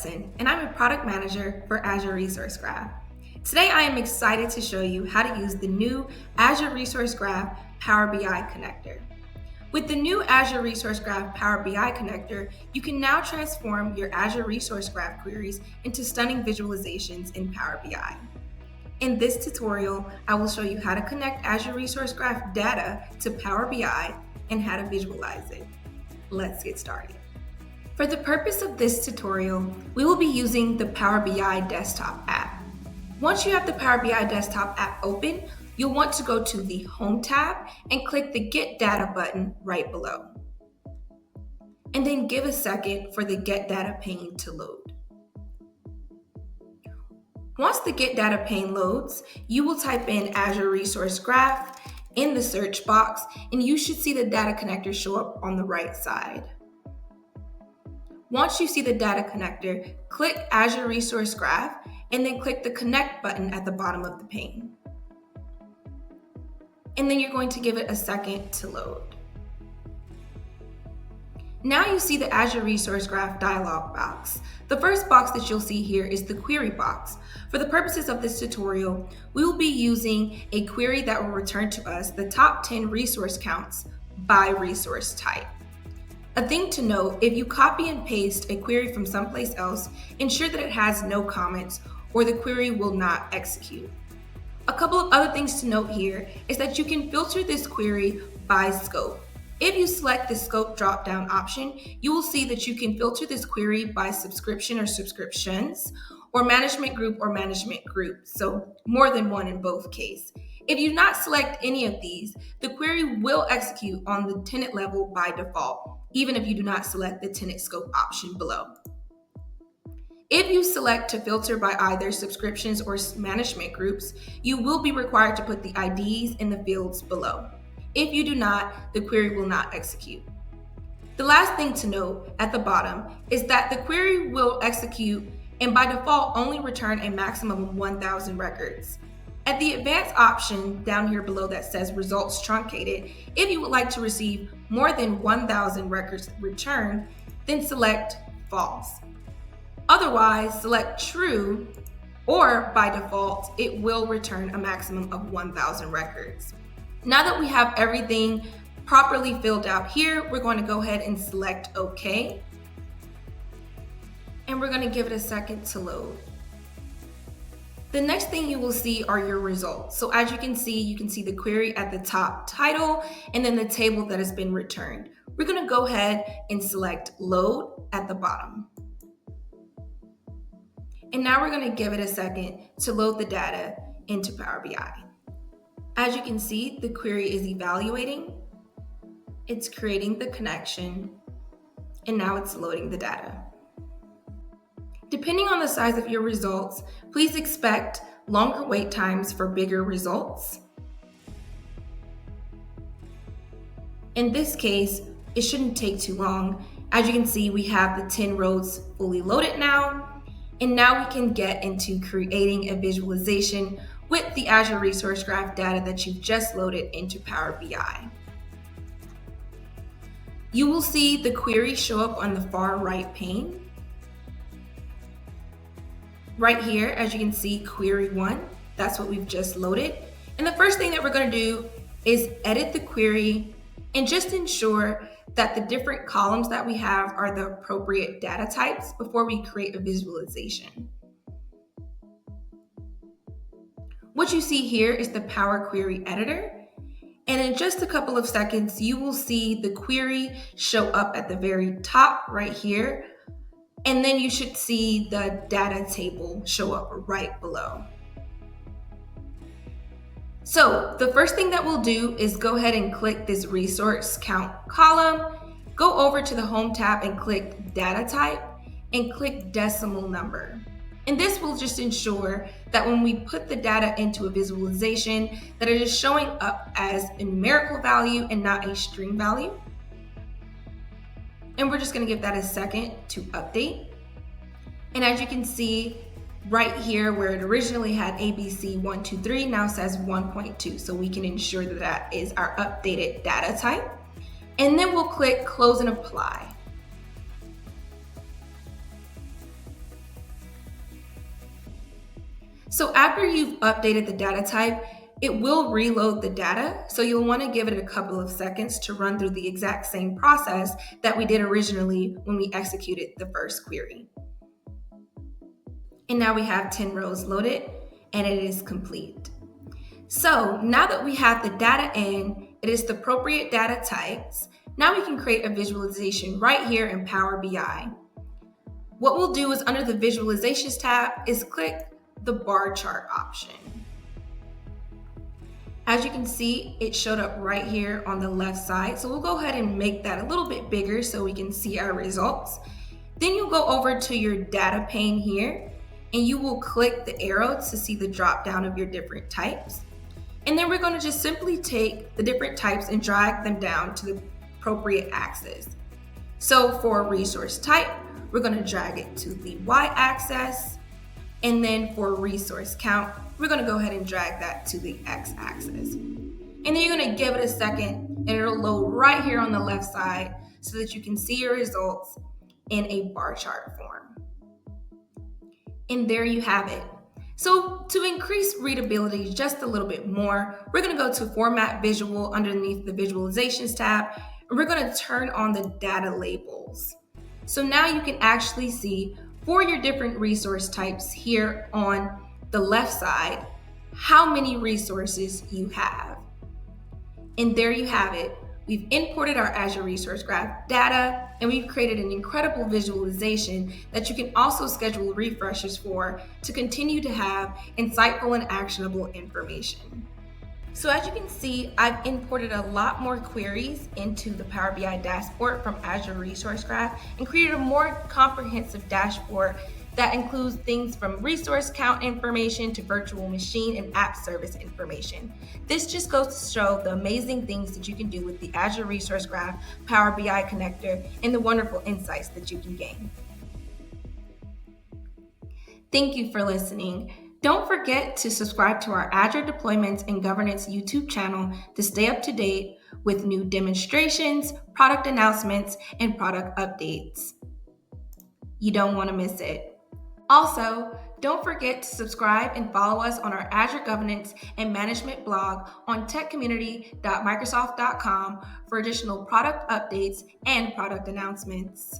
Hudson, and I'm a product manager for Azure Resource Graph. Today, I am excited to show you how to use the new Azure Resource Graph Power BI connector. With the new Azure Resource Graph Power BI connector, you can now transform your Azure Resource Graph queries into stunning visualizations in Power BI. In this tutorial, I will show you how to connect Azure Resource Graph data to Power BI and how to visualize it. Let's get started. For the purpose of this tutorial, we will be using the Power BI desktop app. Once you have the Power BI desktop app open, you'll want to go to the Home tab and click the Get Data button right below. And then give a second for the Get Data pane to load. Once the Get Data pane loads, you will type in Azure Resource Graph in the search box, and you should see the data connector show up on the right side. Once you see the data connector, click Azure Resource Graph and then click the Connect button at the bottom of the pane. And then you're going to give it a second to load. Now you see the Azure Resource Graph dialog box. The first box that you'll see here is the query box. For the purposes of this tutorial, we will be using a query that will return to us the top 10 resource counts by resource type. A thing to note, if you copy and paste a query from someplace else, ensure that it has no comments or the query will not execute. A couple of other things to note here is that you can filter this query by scope. If you select the scope drop-down option, you will see that you can filter this query by subscription or subscriptions, or management group or management group, so more than one in both cases. If you do not select any of these, the query will execute on the tenant level by default, even if you do not select the tenant scope option below. If you select to filter by either subscriptions or management groups, you will be required to put the IDs in the fields below. If you do not, the query will not execute. The last thing to note at the bottom is that the query will execute and by default only return a maximum of 1,000 records. At the advanced option down here below that says results truncated, if you would like to receive more than 1,000 records returned, then select false. Otherwise, select true, or by default, it will return a maximum of 1,000 records. Now that we have everything properly filled out here, we're going to go ahead and select OK. And we're going to give it a second to load. The next thing you will see are your results. So as you can see the query at the top title and then the table that has been returned. We're going to go ahead and select load at the bottom. And now we're going to give it a second to load the data into Power BI. As you can see, the query is evaluating, it's creating the connection, and now it's loading the data. Depending on the size of your results, please expect longer wait times for bigger results. In this case, it shouldn't take too long. As you can see, we have the 10 rows fully loaded now, and now we can get into creating a visualization with the Azure Resource Graph data that you've just loaded into Power BI. You will see the query show up on the far right pane. Right here, as you can see, query 1, that's what we've just loaded. And the first thing that we're going to do is edit the query and just ensure that the different columns that we have are the appropriate data types before we create a visualization. What you see here is the Power Query Editor. And in just a couple of seconds, you will see the query show up at the very top right here. And then you should see the data table show up right below. So the first thing that we'll do is go ahead and click this resource count column, go over to the Home tab and click Data Type and click Decimal Number. And this will just ensure that when we put the data into a visualization, that it is showing up as a numerical value and not a string value. And we're just going to give that a second to update. And as you can see right here where it originally had ABC123 now says 1.2. So we can ensure that that is our updated data type. And then we'll click Close and Apply. So after you've updated the data type, it will reload the data. So you'll want to give it a couple of seconds to run through the exact same process that we did originally when we executed the first query. And now we have 10 rows loaded and it is complete. So now that we have the data in, it is the appropriate data types. Now we can create a visualization right here in Power BI. What we'll do is under the Visualizations tab is click the bar chart option. As you can see, it showed up right here on the left side. So we'll go ahead and make that a little bit bigger so we can see our results. Then you'll go over to your data pane here and you will click the arrow to see the drop down of your different types. And then we're going to just simply take the different types and drag them down to the appropriate axis. So for resource type, we're going to drag it to the y-axis. And then for resource count, we're going to go ahead and drag that to the x-axis. And then you're going to give it a second and it'll load right here on the left side so that you can see your results in a bar chart form. And there you have it. So to increase readability just a little bit more, we're going to go to Format Visual underneath the Visualizations tab, and we're going to turn on the data labels. So now you can actually see for your different resource types here on the left side, how many resources you have. And there you have it. We've imported our Azure Resource Graph data, and we've created an incredible visualization that you can also schedule refreshes for to continue to have insightful and actionable information. So as you can see, I've imported a lot more queries into the Power BI dashboard from Azure Resource Graph and created a more comprehensive dashboard that includes things from resource count information to virtual machine and app service information. This just goes to show the amazing things that you can do with the Azure Resource Graph, Power BI connector, and the wonderful insights that you can gain. Thank you for listening. Don't forget to subscribe to our Azure Deployments and Governance YouTube channel to stay up to date with new demonstrations, product announcements, and product updates. You don't want to miss it. Also, don't forget to subscribe and follow us on our Azure Governance and Management blog on techcommunity.microsoft.com for additional product updates and product announcements.